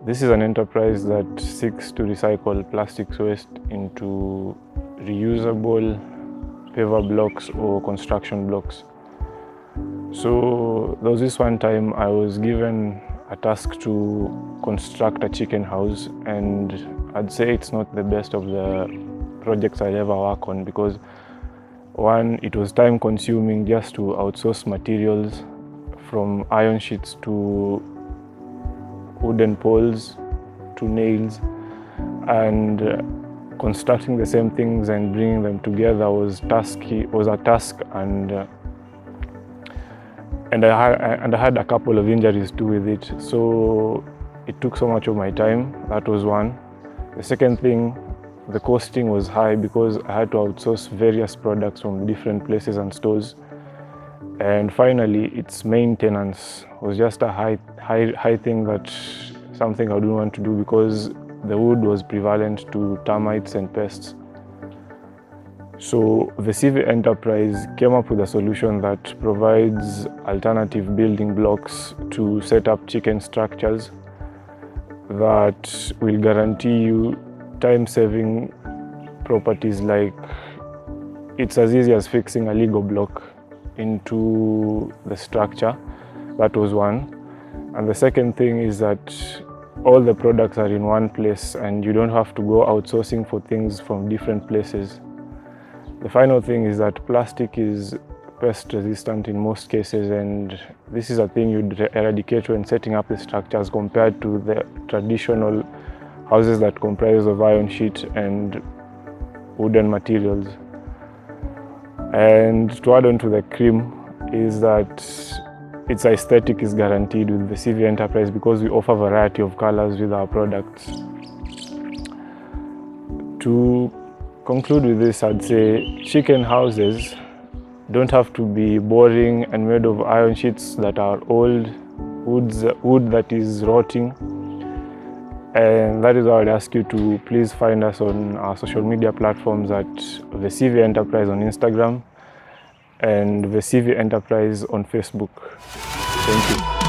This is an enterprise that seeks to recycle plastics waste into reusable paver blocks or construction blocks. So there was this one time I was given a task to construct a chicken house, and I'd say it's not the best of the projects I'll ever work on because one, it was time consuming just to outsource materials from iron sheets to wooden poles to nails, and constructing the same things and bringing them together was a task, and I had a couple of injuries too with it, so it took so much of my time. That was one. The second thing, the costing was high because I had to outsource various products from different places and stores. And finally, its maintenance was just a high thing, that something I didn't want to do because the wood was prevalent to termites and pests. So Vesyvi Enterprise came up with a solution that provides alternative building blocks to set up chicken structures that will guarantee you time-saving properties, like it's as easy as fixing a Lego block into the structure. That was one. And the second thing is that all the products are in one place and you don't have to go outsourcing for things from different places. The final thing is that plastic is pest resistant in most cases, and this is a thing you'd eradicate when setting up the structures compared to the traditional houses that comprise of iron sheet and wooden materials. And to add on to the cream is that its aesthetic is guaranteed with Vesyvi Enterprise because we offer a variety of colors with our products. To conclude with this, I'd say chicken houses don't have to be boring and made of iron sheets that are old, wood that is rotting. And that is why I'd ask you to please find us on our social media platforms at Vesyvi Enterprise on Instagram and Vesyvi Enterprise on Facebook. Thank you.